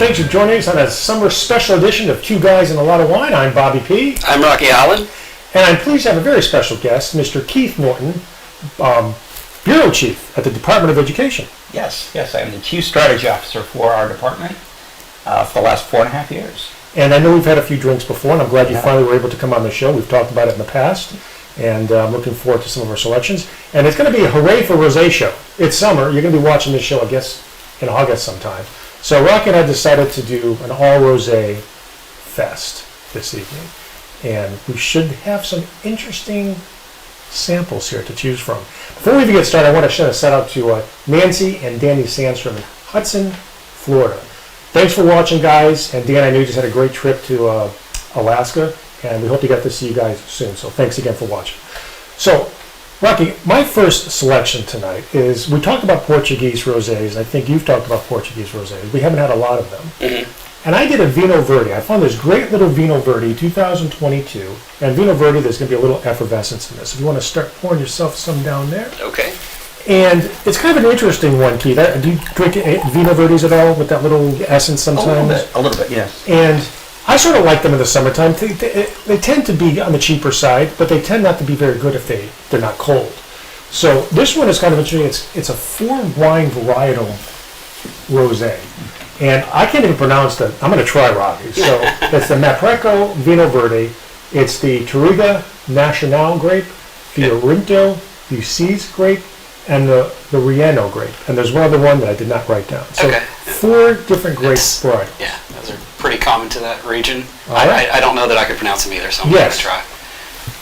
thanks for joining us on a summer special edition of Two Guys and a Lot of Wine. I'm Bobby P. I'm Rocky Holland. And I'm pleased to have a very special guest, Mr. Keith Norton, Bureau Chief at the Department of Education. Yes, I'm the Chief Strategy Officer for our department for the last 4.5 years. And I know we've had a few drinks before, and I'm glad you finally were able to come on the show. We've talked about it in the past, and I'm looking forward to some of our selections. And it's going to be a Hooray for Rosé show. It's summer. You're going to be watching this show, I guess, in August sometime. So Rocky and I decided to do an all-rosé fest this evening. And we should have some interesting samples here to choose from. Before we even get started, I want to send a shout out to Nancy and Danny Sandstrom in Hudson, Florida. Thanks for watching, guys. And Dan, I know you just had a great trip to Alaska, and we hope to get to see you guys soon. So thanks again for watching. So, Rocky, my first selection tonight is, we talked about Portuguese rosés. I think you've talked about Portuguese rosés. We haven't had a lot of them. Mm-hmm. And I did a Vinho Verde. I found this great little Vinho Verde 2022. And Vinho Verde, there's going to be a little effervescence in this. If you want to start pouring yourself some down there. Okay. And it's kind of an interesting one, Keith. Do you drink Vinho Verdes at all with that little essence sometimes? A little bit, yes. And I sort of like them in the summertime. They tend to be on the cheaper side, but they tend not to be very good if they're not cold. So this one is kind of interesting. It's a 4-wine varietal rosé. And I can't even pronounce that. I'm going to try, Rocky. So it's the Mapreco Vinho Verde. It's the Touriga Nacional grape, the Orinto Ucís grape, and the Rieno grape. And there's one other one that I did not write down. So 4 different grape varieties. Yeah, those are pretty common to that region. Right. I don't know that I could pronounce them either, so I'm going to try.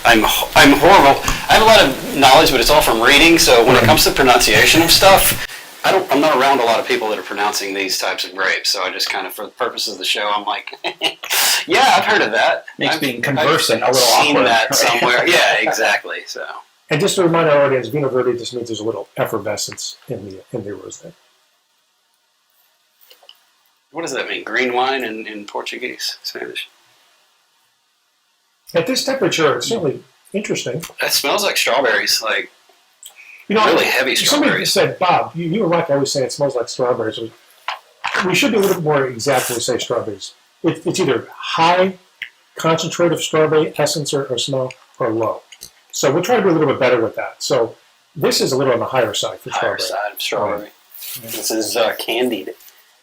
I'm horrible. I have a lot of knowledge, but it's all from reading. So when it comes to pronunciation of stuff, I'm not around a lot of people that are pronouncing these types of grapes. So I just kind of, for the purposes of the show, I'm like, yeah, I've heard of that. Makes being conversing a little awkward. I've seen that somewhere. Yeah, exactly. So. And just to remind our audience, Vinho Verde just means there's a little effervescence in the rosé. What does that mean? Green wine in Portuguese, Spanish? At this temperature, it's certainly interesting. It smells like strawberries, like really heavy strawberries. Somebody said, Bob, you and Mike always say it smells like strawberries. We should be a little bit more exact when we say strawberries. It's either high concentrate of strawberry essence or smell, or low. So we'll try to do a little bit better with that. So this is a little on the higher side for strawberry. Higher side of strawberry. Right. This is candied.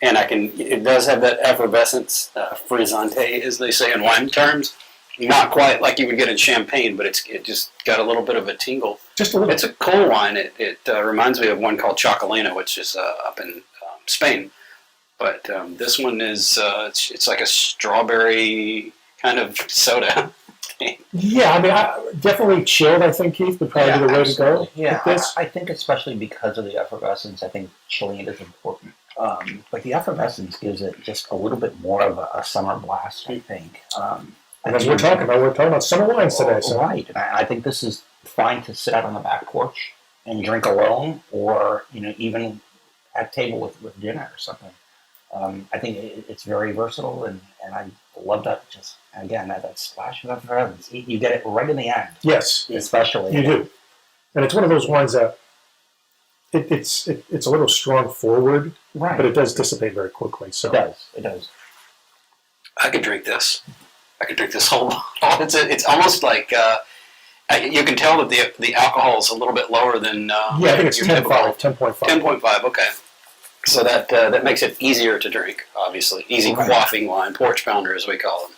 And it does have that effervescence, frizzante, as they say in wine terms. Not quite like you would get in champagne, but it just got a little bit of a tingle. Just a little. It's a cool wine. It reminds me of one called Chocolina, which is up in Spain. But this one is it's like a strawberry kind of soda. Yeah, I mean, definitely chilled, I think, Keith, would probably be the way to go. Yeah, I think especially because of the effervescence, I think chilling it is important. But the effervescence gives it just a little bit more of a summer blast, I think. As we're talking about summer wines today. So. Right, and I think this is fine to sit out on the back porch and drink alone, or even at table with dinner or something. I think it's very versatile, and I love that. Just again that splash of effervescence. You get it right in the end. Yes, especially you do, and it's one of those wines that it's a little strong forward, right? But it does dissipate very quickly. So it does. I could drink this. I could drink this whole bottle. It's almost like you can tell that the alcohol is a little bit lower than I think it's 10.5. 10.5. Okay, so that makes it easier to drink. Obviously, easy quaffing wine, porch pounder as we call them.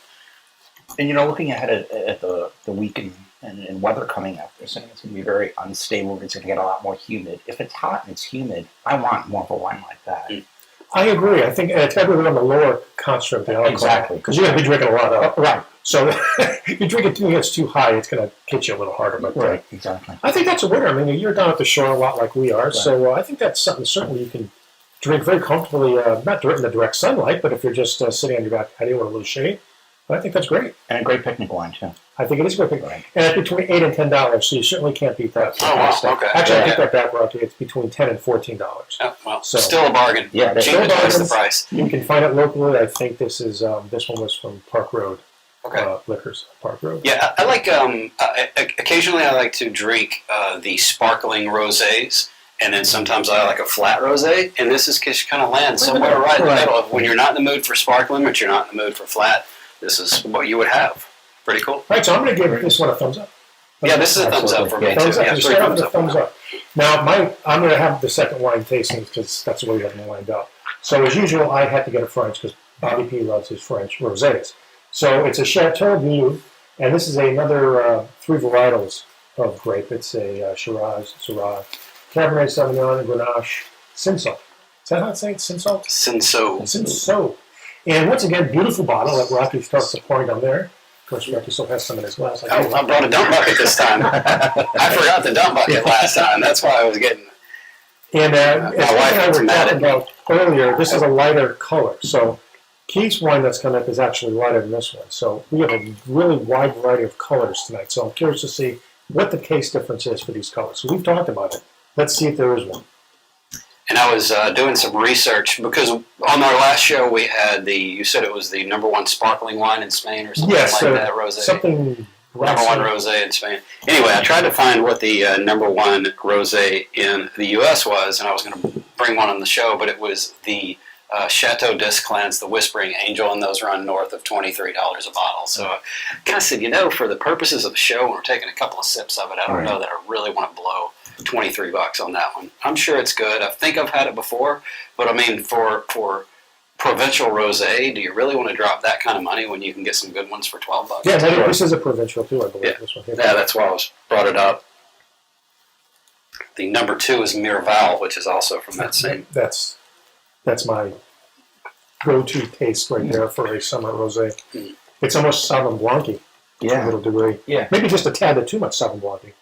And looking ahead at the week and weather coming up, they're saying it's going to be very unstable. It's going to get a lot more humid. If it's hot and it's humid, I want more of a wine like that. Mm. I agree. I think it's better on the lower concentrate of the alcohol. Exactly. Because you're going to be drinking a lot of it. Right. So if you drink it too it's too high, it's going to hit you a little harder. But right, exactly. I think that's a winner. I mean, you're down at the shore a lot like we are. Right. So I think that's something certainly you can drink very comfortably, not in the direct sunlight, but if you're just sitting on your back patio with a little shade. But I think that's great. And a great picnic wine, too. I think it is a great picnic wine. And it's between $8 and $10, so you certainly can't beat that. Oh, wow. Okay. Actually, I take that back, Rocky. It's between $10 and $14. Oh, well, so, still a bargain. Yeah, cheap at twice the price. You can find it locally. I think this one was from Park Road. Liquors, Park Road. Yeah, I like, occasionally I like to drink the sparkling rosés. And then sometimes I like a flat rosé, and this is just kind of lands somewhere right in the middle of when you're not in the mood for sparkling, but you're not in the mood for flat. This is what you would have. Pretty cool. All right, so I'm going to give this one a thumbs up. Yeah, this is a thumbs up for me too. Thumbs up. Yeah, You three start with thumbs a up. thumbs up. Now, I'm going to have the second wine tasting because that's the way we have them lined up. So as usual, I had to get a French because Bobby P loves his French rosés. So it's a Chateau Vinho, and this is another 3 varietals of grape. It's a Shiraz, Syrah, Cabernet Sauvignon, Grenache, Cinsault. Is that how it's saying? Cinsault? Cinsault. Cinsault. And once again, beautiful bottle that Rocky starts to pour down there. Of course, Rocky still has some in his glass. I brought a dump bucket this time. I forgot the dump bucket last time. That's why I was getting. And My as wife I was were mad talking at me. about earlier, this is a lighter color. So Keith's wine that's coming up is actually lighter than this one. So we have a really wide variety of colors tonight. So I'm curious to see what the taste difference is for these colors. So we've talked about it. Let's see if there is one. And I was doing some research because on our last show we had you said it was the #1 sparkling wine in Spain or something like that, rosé. Something #1 rosé in Spain. Anyway, I tried to find what the #1 rosé in the U.S. was, and I was going to bring one on the show, but it was the Chateau d'Esclans, the Whispering Angel, and those run north of $23 a bottle. So I kind of said, for the purposes of the show, when we're taking a couple of sips of it, I don't know that I really want to blow $23 on that one. I'm sure it's good. I think I've had it before, but I mean, for provincial rosé, do you really want to drop that kind of money when you can get some good ones for $12? Yeah, this is a provincial too, I believe. Yeah, This one here. that's why I brought it up. The #2 is Mirval, which is also from that same. That's my go-to taste right there for a summer rosé. Mm. It's almost Sauvignon Blanc-y to a little degree. Yeah. Maybe just a tad bit too much Sauvignon Blanc-y.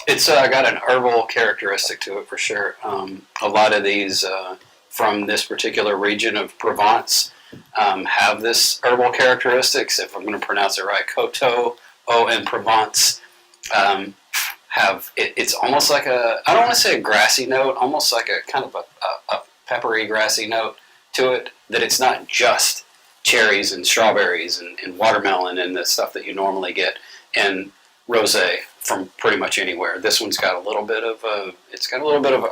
It's got an herbal characteristic to it for sure. A lot of these from this particular region of Provence have this herbal characteristics. If I'm going to pronounce it right, Coteau, and Provence it's almost like I don't want to say a grassy note, almost like a kind of a peppery grassy note to it, that it's not just cherries and strawberries and watermelon and the stuff that you normally get in rosé from pretty much anywhere. This one's got a little bit of a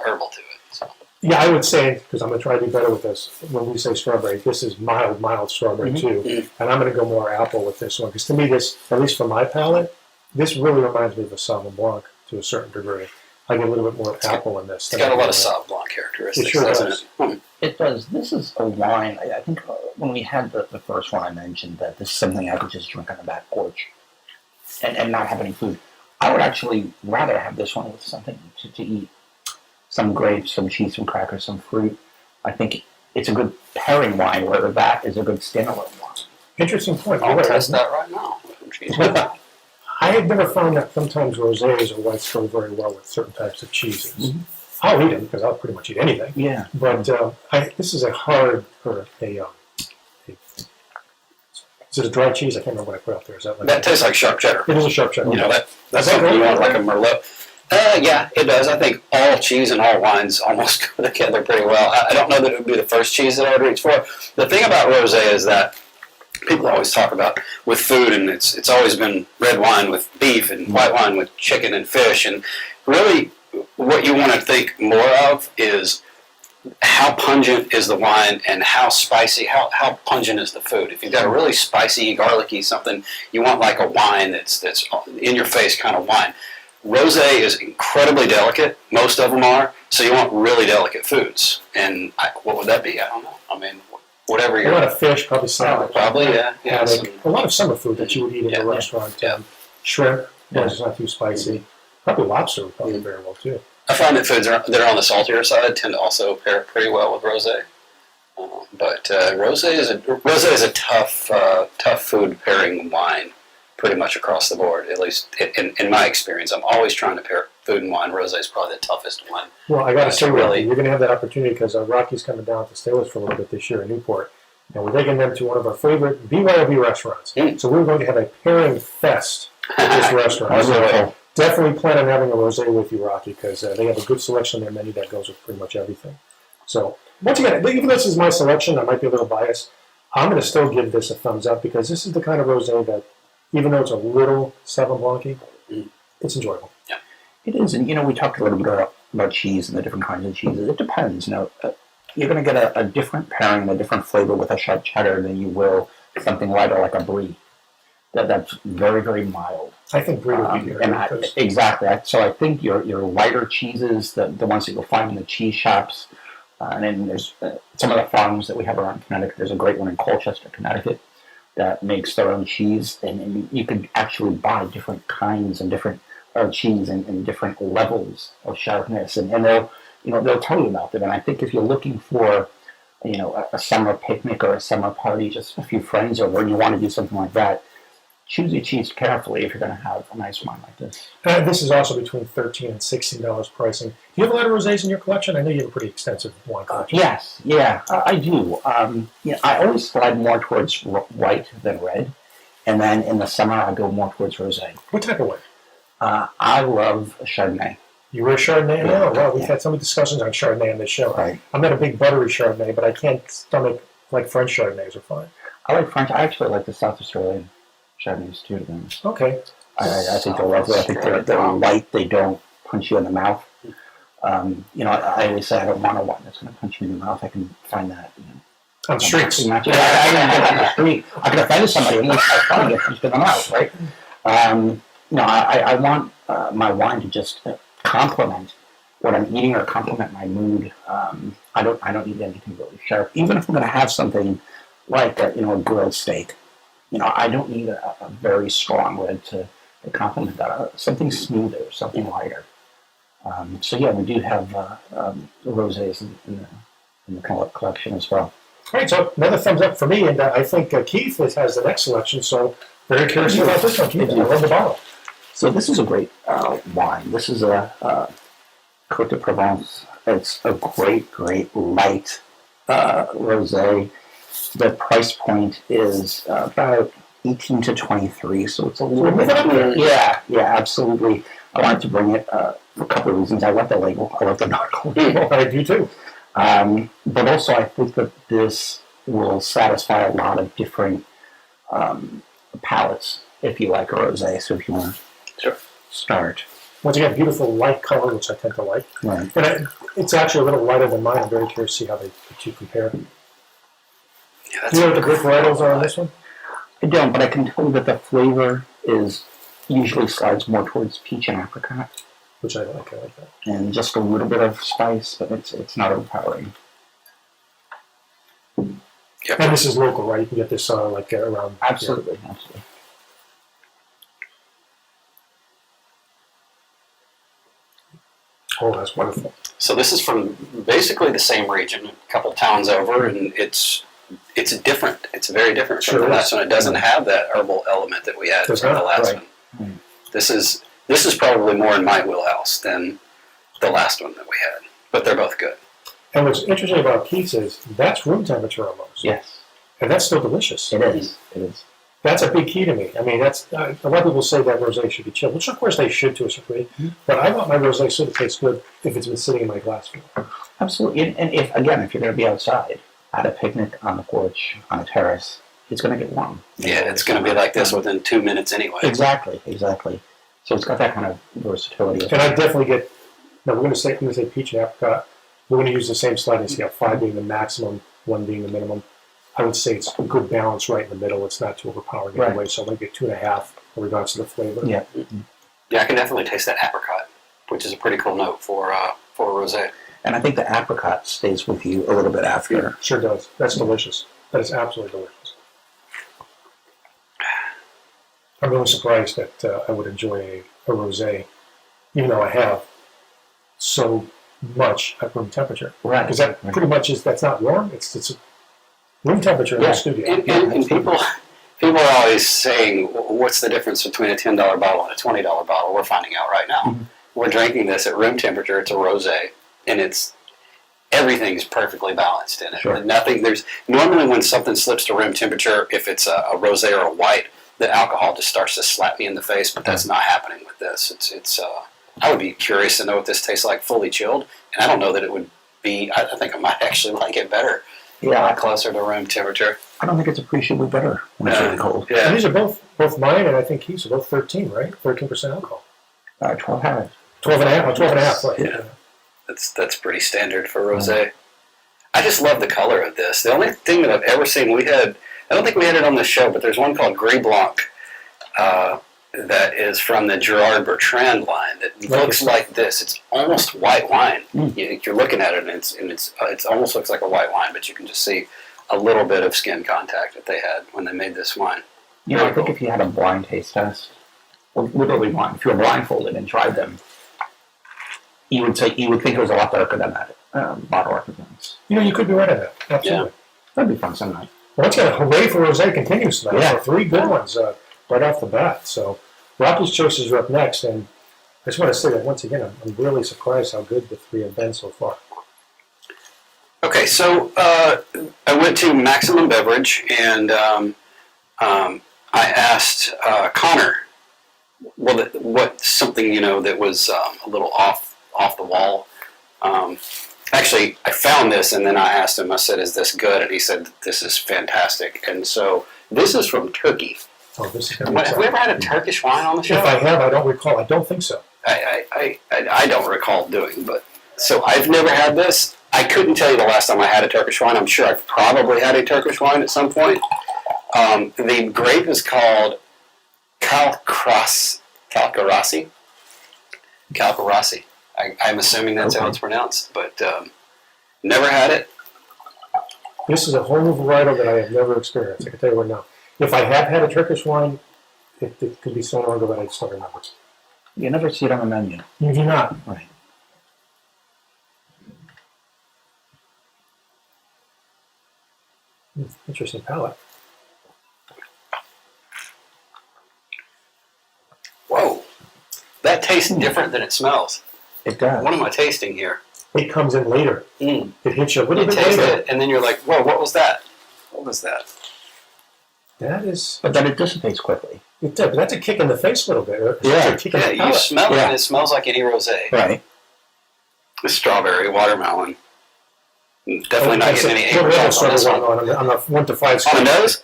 herbal to it. So. Yeah, I would say, because I'm going to try to do better with this, when we say strawberry, this is mild strawberry too. Mm-hmm. And I'm going to go more apple with this one, because to me this, at least for my palate, this really reminds me of a Sauvignon Blanc to a certain degree. I get a little bit more apple in this. It's got a lot of Sauvignon Blanc characteristics, it sure doesn't does. it? It does. This is a wine. I think when we had the first one, I mentioned that this is something I could just drink on the back porch and not have any food. I would actually rather have this one with something to eat. Some grapes, some cheese, some crackers, some fruit. I think it's a good pairing wine, where that is a good standalone wine. Interesting point. I'll You're right. test that right now. I have never found that sometimes rosés or whites go very well with certain types of cheeses. Mm-hmm. I'll eat them because I'll pretty much eat anything. Yeah. But this is a hard, or is it a dry cheese? I can't remember what I put out there. Is that like That tastes like sharp cheddar. It is a sharp cheddar. You know, that's that something you right? want, like a Merlot. Yeah, it does. I think all cheese and all wines almost go together pretty well. I don't know that it would be the first cheese that I would reach for. The thing about rosé is that people always talk about with food, and it's always been red wine with beef and white wine with chicken and fish. And really, what you want to think more of is how pungent is the wine and how spicy, how pungent is the food. If you've got a really spicy, garlicky something, you want like a wine that's in your face kind of wine. Rosé is incredibly delicate. Most of them are. So you want really delicate foods. And what would that be? I don't know. I mean, whatever A lot of fish, probably salad. Probably, yeah. A lot of summer food that you would eat in a restaurant. Yeah. Shrimp, it's not too spicy. Probably lobster would probably very well too. I find that foods that are on the saltier side tend to also pair pretty well with rosé. But rosé is a tough food pairing wine, pretty much across the board. At least in my experience, I'm always trying to pair food and wine. Rosé is probably the toughest one. Well, I got to say, really, you're going to have that opportunity because Rocky's coming down to stay with us for a little bit this year in Newport, and we're taking them to one of our favorite BYOB restaurants. So we're going to have a pairing fest at this restaurant. So definitely plan on having a rosé with you, Rocky, because they have a good selection on their menu that goes with pretty much everything. So once again, even though this is my selection, I might be a little biased. I'm going to still give this a thumbs up because this is the kind of rosé that, even though it's a little Sauvignon Blanc-y, it's enjoyable. It is, and we talked a little bit about cheese and the different kinds of cheeses. It depends. You're going to get a different pairing, a different flavor with a sharp cheddar than you will something lighter like a brie. That's very, very mild. I think brie would be there. Exactly. So I think your lighter cheeses, the ones that you'll find in the cheese shops, and then there's some of the farms that we have around Connecticut. There's a great one in Colchester, Connecticut, that makes their own cheese, and you can actually buy different kinds and different cheese and different levels of sharpness, and they'll tell you about them. And I think if you're looking for a summer picnic or a summer party, just a few friends over, and you want to do something like that, choose your cheese carefully if you're going to have a nice wine like this. This is also between $13 and $16 pricing. Do you have a lot of rosés in your collection? I know you have a pretty extensive wine collection. Yes, I do. I always slide more towards white than red, and then in the summer I go more towards rosé. What type of wine? I love Chardonnay. You were a Chardonnay? Yeah. Oh, well, we've had so many discussions on Chardonnay on this show. Right. I'm not a big buttery Chardonnay, but I can't stomach like French Chardonnays are fine. I like French. I actually like the South Australian Chardonnays too, to be honest. Okay. I think they're lovely. I think they're light. They don't punch you in the mouth. I always say I don't want a wine that's going to punch you in the mouth. I can find that. On the streets. I can get on the street. I can offend somebody and start fighting it punch in the mouth, right? I want my wine to just complement what I'm eating or complement my mood. I don't need anything really sharp. Even if I'm going to have something like a grilled steak, I don't need a very strong red to complement that. Something smoother, something lighter. We do have rosés in the collection as well. All right, so another thumbs up for me, and I think Keith has the next selection, so very curious about this one, Keith. I love the bottle. So this is a great wine. This is a Côte de Provence. It's a great light rosé. The price point is about 18 to 23, so it's a little bit up there. Yeah, absolutely. I wanted to bring it for a couple of reasons. I love the label. I love the nautical label. I do too. But also, I think that this will satisfy a lot of different palates if you like a rosé. So if you want to start. Once again, beautiful light color, which I tend to like. Right. And it's actually a little lighter than mine. I'm very curious to see how the two compare. Yeah, Do you know what the grape varietals are on this one? I don't, but I can tell you that the flavor usually slides more towards peach and apricot. Which I like that. And just a little bit of spice, but it's not overpowering. Yep. And this is local, right? You can get this around. Absolutely. Oh, that's wonderful. So this is from basically the same region, a couple towns over, and it's different. It's very different from the last one. It doesn't have that herbal element that we had from the last one. Mm. This is probably more in my wheelhouse than the last one that we had, but they're both good. And what's interesting about Keith's is that's room temperature almost. Yes. And that's still delicious. It is. That's a big key to me. I mean, that's a lot of people say that rosé should be chilled, which of course they should to a certain degree. But I want my rosé still to taste good if it's been sitting in my glass for a while. Absolutely. And if you're going to be outside at a picnic on the porch, on a terrace, it's going to get warm. Yeah, it's going to be like this within 2 minutes anyway. Exactly. So it's got that kind of versatility. And I definitely get. Now we're going to say peach and apricot. We're going to use the same sliding scale, 5 being the maximum, 1 being the minimum. I would say it's a good balance right in the middle. It's not too overpowering anyway, so maybe a 2.5 in regards to the flavor. Yeah. Yeah, I can definitely taste that apricot, which is a pretty cool note for a rosé. And I think the apricot stays with you a little bit after. Yeah, sure does. That's delicious. That is absolutely delicious. I'm really surprised that I would enjoy a rosé, even though I have so much at room temperature. Right. Because that pretty much that's not warm. It's room temperature in the studio. And people are always saying, what's the difference between a $10 bottle and a $20 bottle? We're finding out right now. Mm-hmm. We're drinking this at room temperature. It's a rosé, and everything's perfectly balanced in it. Sure. Normally when something slips to room temperature, if it's a rosé or a white, the alcohol just starts to slap me in the face, but that's not happening with this. I would be curious to know what this tastes like fully chilled, and I don't know that it would be. I think I might actually like it better. Yeah, closer to room temperature. I don't think it's appreciably better when it's really cold. Yeah, and these are both mine, and I think Keith's are both 13, right? 13% alcohol. 12.5. 12.5. 12.5. Right. Yeah. That's pretty standard for rosé. I just love the color of this. The only thing that I've ever seen, I don't think we had it on the show, but there's one called Gris Blanc that is from the Gerard Bertrand line that looks like this. It's almost white wine. You're looking at it, and it almost looks like a white wine, but you can just see a little bit of skin contact that they had when they made this wine. You know, I think if you had a blind taste test, or literally blind, if you were blindfolded and tried them, you would think it was a lot darker than that bottle represents. You know, you could be right on that. Absolutely. Yeah. That'd be fun sometime. Well, let's get a hooray for Rosé continues tonight. Yeah. So 3 good ones right off the bat. So Rocky's choices are up next, and I just want to say that once again, I'm really surprised how good the 3 have been so far. Okay, so I went to Maximum Beverage, and I asked Connor what something that was a little off the wall. Actually, I found this, and then I asked him. I said, "Is this good?" And he said, "This is fantastic." And so this is from Turkey. Oh, this is Have we ever had a Turkish wine on the show? If I have, I don't recall. I don't think so. I don't recall doing, but so I've never had this. I couldn't tell you the last time I had a Turkish wine. I'm sure I've probably had a Turkish wine at some point. The grape is called Calcarassi. I'm assuming that's how it's pronounced, but never had it. This is a whole new varietal that I have never experienced. I can tell you right now. If I have had a Turkish wine, it could be so long ago that I just don't remember. You never see it on the menu. You do not. Right. Interesting palate. Whoa, that tastes different than it smells. It does. What am I tasting here? It comes in later. It hits you a little You bit taste later. it, and then you're like, "Whoa, what was that? What was that?" That is. But then it dissipates quickly. It does, but that's a kick in the face a little bit. It's Yeah. a kick in Yeah, the you palate. smell it, Yeah. and it smells like any rosé. Right. The strawberry, watermelon. Definitely not getting any What apricots on this one. on a 1 to 5 On scale. the nose,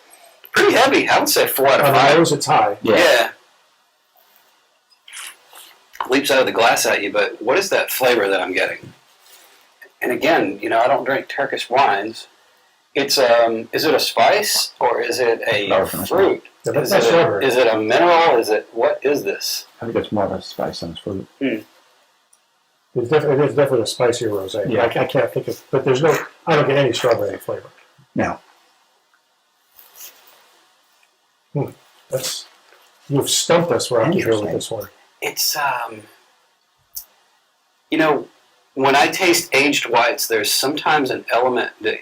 pretty heavy. I would say 4 out of On 5. the nose, it's high. Yeah. Leaps out of the glass at you, but what is that flavor that I'm getting? And again, I don't drink Turkish wines. It's is it a spice or is it a fruit? Yeah, that's not strawberry. Is it a mineral? What is this? I think it's more of a spice than fruit. It is definitely a spicier rosé. Yeah. I can't think of, but I don't get any strawberry flavor. No. You've stumped us, Rocky, here with Interesting. this one. It's when I taste aged whites, there's sometimes an element that,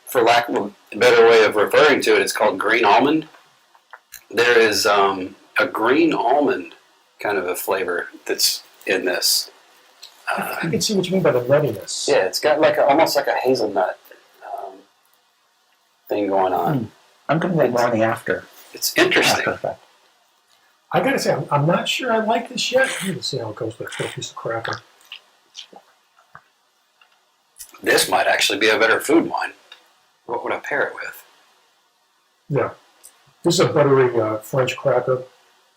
for lack of a better way of referring to it, it's called green almond. There is a green almond kind of a flavor that's in this. I can see what you mean by the nuttiness. Yeah, it's got almost like a hazelnut thing going on. I'm going to get more on the after. It's interesting. Effect. I gotta say, I'm not sure I like this yet. Let me see how it goes with a piece of cracker. This might actually be a better food wine. What would I pair it with? Yeah. This is a buttery French cracker.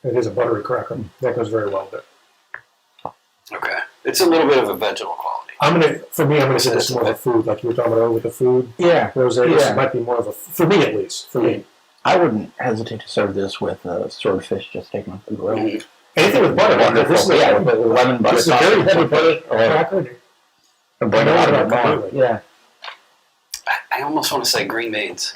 It is a buttery cracker. That goes very well with it. Okay. It's a little bit of a vegetable quality. I'm gonna say this is more of a food, like you were talking about with the food. Yeah. Rosé, this might be more of a, for me at least, for me. I wouldn't hesitate to serve this with swordfish just taken off the grill. Mm-hmm. Anything with butter. Wonderful. This is With lemon butter. This is a very heavy butter Or cracker. a butter No, out no, of the bone. completely. Yeah. I almost want to say green beans.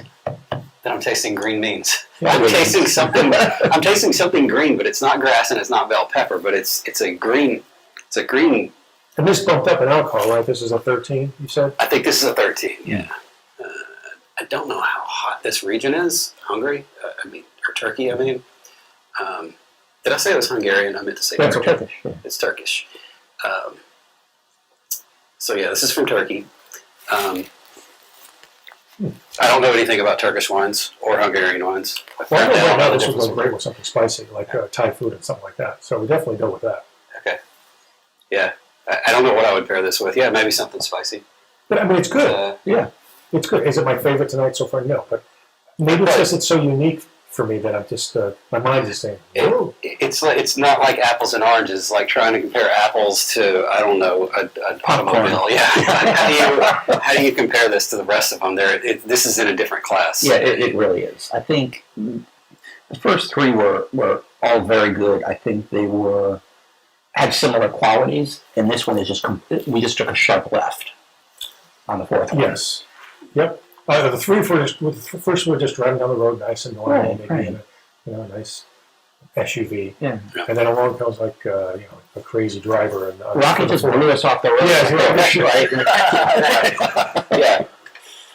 That I'm tasting green beans. Yeah, I'm green tasting something. I'm tasting something green, but it's not grass and it's not bell pepper, but it's a green. It's a green. And this bumped up in alcohol, right? This is a 13, you said? I think this is a 13. Yeah. I don't know how hot this region is. Hungary, or Turkey. Did I say it was Hungarian? I meant to say That's Turkish. Turkish. Yeah. It's Turkish. So yeah, this is from Turkey. I don't know anything about Turkish wines or Hungarian wines. Well, I know right now the this would difference go great with something spicy, like Thai food and something like that. So we definitely go with that. Okay. Yeah. I don't know what I would pair this with. Yeah, maybe something spicy. But I mean, it's good. Yeah. It's good. Is it my favorite tonight so far? No. But maybe it's just it's so unique for me that I'm just my mind is saying, It's not like apples and oranges, like trying to compare apples to, I don't know, an automobile. Yeah. How do you compare this to the rest of them? This is in a different class. Yeah, it really is. I think the first three were all very good. I think they had similar qualities, and this one is we just took a sharp left on the fourth one. Yes. Yep. The first were just driving down the road nice and normal, maybe in a nice SUV. Yeah. And then along comes like a crazy driver. And Rocky just blew us off the road. Yeah, right. Yeah.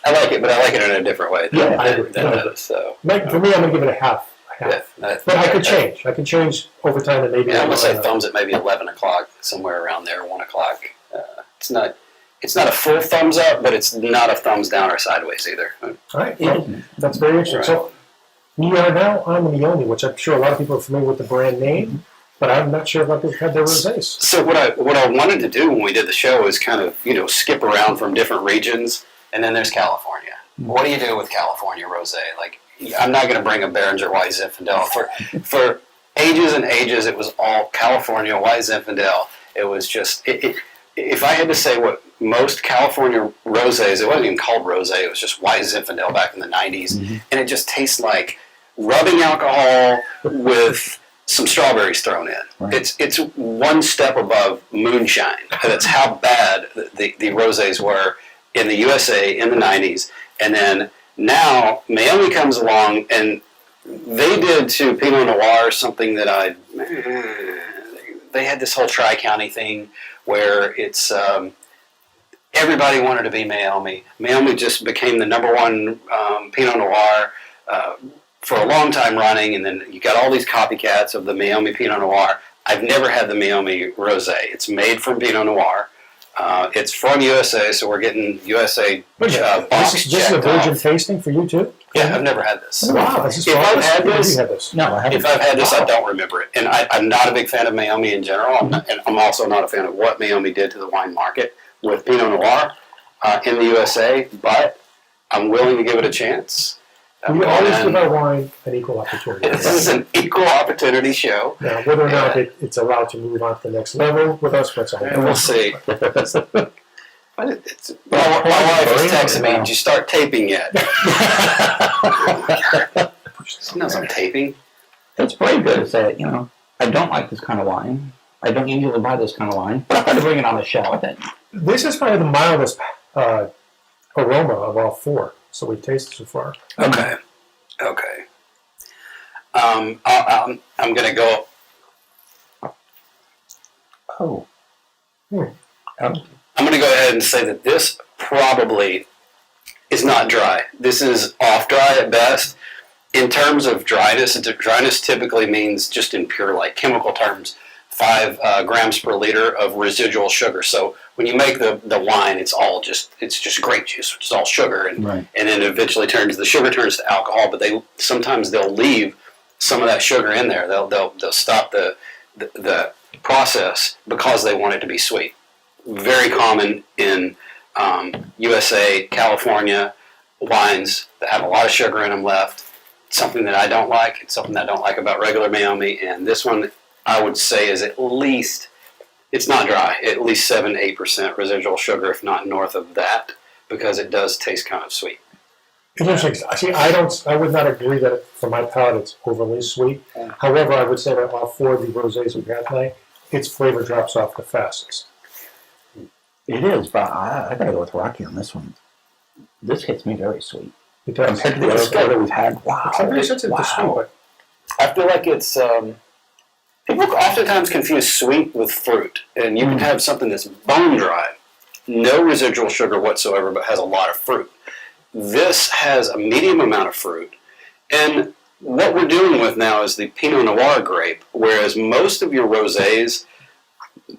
I like it, but I like it in a different way. I agree. So. For me, I'm going to give it a half. Yeah, but I could change. I could change over time and maybe. Yeah, I'm going to say thumbs at maybe 11 o'clock, somewhere around there, 1 o'clock. It's not a full thumbs up, but it's not a thumbs down or sideways either. All right. Well, that's very interesting. Right. So we are now on the Meiomi, which I'm sure a lot of people are familiar with the brand name, but I'm not sure if they've had their rosés. So what I wanted to do when we did the show is kind of, skip around from different regions, and then there's California. Mm-hmm. What do you do with California rosé? Like, I'm not going to bring a Behringer White Zinfandel. For ages and ages, it was all California White Zinfandel. It was just, if I had to say what most California rosés, it wasn't even called rosé, it was just White Zinfandel back in the 90s, and it just tastes like rubbing alcohol with some strawberries thrown in. Right. It's one step above moonshine. That's how bad the rosés were in the USA in the 90s. And then now Meiomi comes along, and they did to Pinot Noir something that they had this whole Tri-County thing where it's everybody wanted to be Meiomi. Meiomi just became the number one Pinot Noir for a long time running, and then you got all these copycats of the Meiomi Pinot Noir. I've never had the Meiomi Rosé. It's made from Pinot Noir. It's from USA, so we're getting USA box This is a virgin tasting for you too? Yeah, I've never had this. Wow, if I've had this, no, I haven't. If I've had this, I don't remember it. And I'm not a big fan of Meiomi in general, and I'm also not a fan of what Meiomi did to the wine market with Pinot Noir in the USA, but I'm willing to give it a chance. We always give our wine an equal opportunity. This is an equal opportunity show. Now, whether or not it's allowed to move on to the next level with us, that's all. We'll see. My wife is texting me, did you start taping yet? She knows I'm taping. It's pretty good to say, I don't like this kind of wine. I don't usually buy this kind of wine, but I'm going to bring it on the show, I think. This is probably the mildest aroma of all four, so we've tasted so far. Okay. I'm going to go. Oh. I'm going to go ahead and say that this probably is not dry. This is off dry at best. In terms of dryness, dryness typically means, just in pure chemical terms, 5 grams per liter of residual sugar. So when you make the wine, it's just grape juice, which is all sugar, and then eventually the sugar turns to alcohol. But sometimes they'll leave some of that sugar in there. They'll stop the process because they want it to be sweet. Very common in USA, California wines that have a lot of sugar in them left. Something that I don't like. It's something that I don't like about regular Meiomi, and this one I would say is at least, it's not dry, at least 7-8% residual sugar, if not north of that, because it does taste kind of sweet. Interesting. See, I would not agree that for my palate it's overly sweet. However, I would say that all four of the rosés we've had tonight, its flavor drops off the fastest. It is, but I gotta go with Rocky on this one. This hits me very sweet. It does. Compared to the other four that we've had, wow. It's very sensitive to sweet, but I feel like it's, people oftentimes confuse sweet with fruit, and you can have something that's bone dry, no residual sugar whatsoever, but has a lot of fruit. This has a medium amount of fruit, and what we're dealing with now is the Pinot Noir grape, whereas most of your rosés,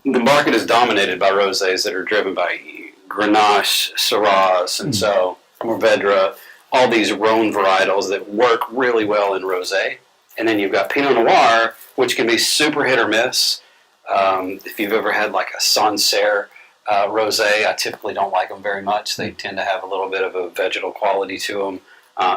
the market is dominated by rosés that are driven by Grenache, Syrah, and so Mourvedre, all these Rhone varietals that work really well in rosé. And then you've got Pinot Noir, which can be super hit or miss. If you've ever had a Sancerre rosé, I typically don't like them very much. They tend to have a little bit of a vegetal quality to them.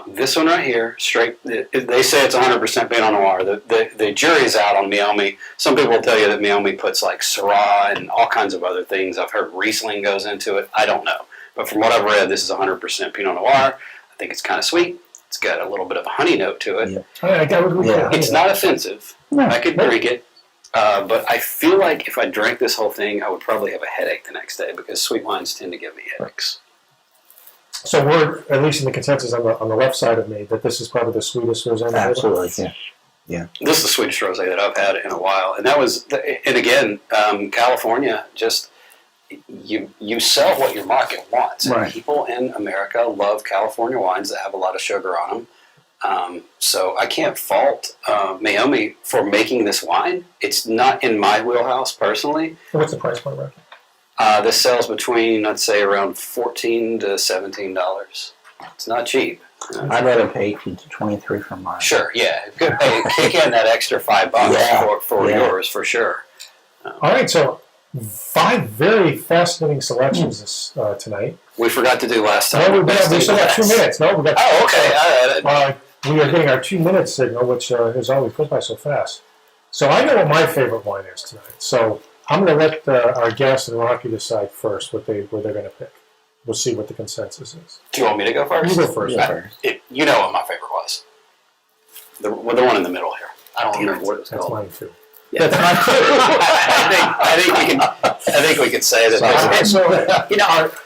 This one right here, straight. They say it's 100% Pinot Noir. The jury's out on Meiomi. Some people will tell you that Meiomi puts like Syrah and all kinds of other things. I've heard Riesling goes into it. I don't know, but from what I've read, this is 100% Pinot Noir. I think it's kind of sweet. It's got a little bit of a honey note to it. Yeah. It's not offensive. No. I could drink it, but I feel like if I drank this whole thing, I would probably have a headache the next day because sweet wines tend to give me headaches. So we're, at least in the consensus on the left side of me, that this is probably the sweetest rosé. Absolutely, yeah. This is the sweetest rosé that I've had in a while, and that was, and again, California just you sell what your market wants. And right. People in America love California wines that have a lot of sugar on them. So I can't fault Meiomi for making this wine. It's not in my wheelhouse personally. What's the price point, Rocky? This sells between, I'd say, around $14 to $17. It's not cheap. I'd rather pay 18 to 23 for mine. Sure, yeah. Hey, kick in that extra $5 for yours, for sure. All right, so 5 very fascinating selections this, tonight. We forgot to do last time. No, we still got 2 minutes. No, we got. Oh, okay. We are getting our 2-minute signal, which is always goes by so fast. So I know what my favorite wine is tonight. So I'm going to let our guest and Rocky decide first what they're going to pick. We'll see what the consensus is. Do you want me to go first? You go first. You know what my favorite was. The one in the middle here. I don't remember what it was That's called. mine too. Yeah. I think we can say that. So,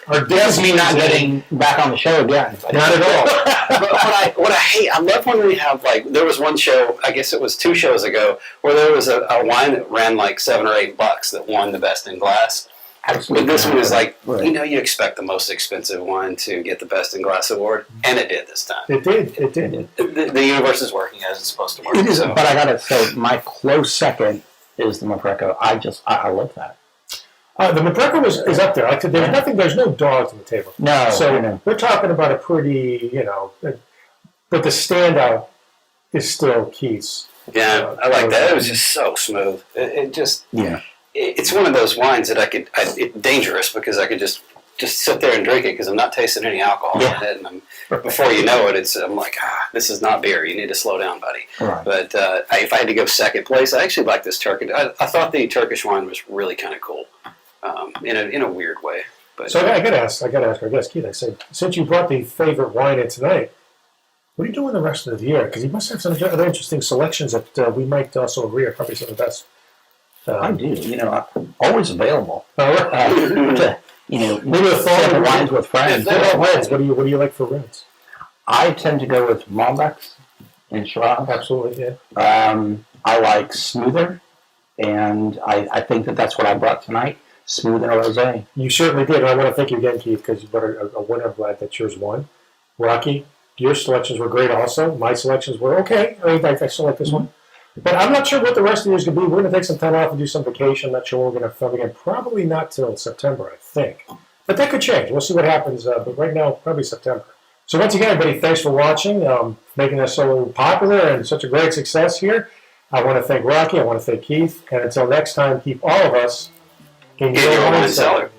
our guest me not getting back on the show again. Not at all. But what I hate, I love when we have there was one show, I guess it was 2 shows ago, where there was a wine that ran like $7 or $8 that won the best in glass. Absolutely. But this one is right. you expect the most expensive wine to get the best in glass award, and it did this time. It did. The universe is working as it's supposed to work. It is, but I gotta say, my close second is the Mapreco. I love that. The Mapreco is up there. There's no dogs on the table. No. So we're talking about a pretty, but the standout is still Keith's. Yeah, I like that. It was just so smooth. It's one of those wines that it's dangerous because I could just sit there and drink it because I'm not tasting any alcohol in it. And before you know it, I'm like, this is not beer. You need to slow down, buddy. Right. But if I had to go second place, I actually like this Turkish. I thought the Turkish wine was really kind of cool in a weird way. But so I got to ask our guest, Keith, I said, since you brought the favorite wine in tonight, what are you doing the rest of the year? Because you must have some other interesting selections that we might also agree are probably some of the best. I do. I'm always available. All right. Maybe a fall wines with friends. What do you like for reds? I tend to go with Malbecs and Shiraz. Absolutely, yeah. I like smoother, and I think that's what I brought tonight. Smooth and a rosé. You certainly did. And I want to thank you again, Keith, because you brought a winner. I'm glad that yours won. Rocky, your selections were great also. My selections were okay. I still like this one. But I'm not sure what the rest of the year is going to be. We're going to take some time off and do some vacation. I'm not sure when we're going to film again. Probably not till September, I think. But that could change. We'll see what happens. But right now, probably September. So once again, everybody, thanks for watching, making us so popular and such a great success here. I want to thank Rocky. I want to thank Keith. And until next time, keep all of us in your wine cellar.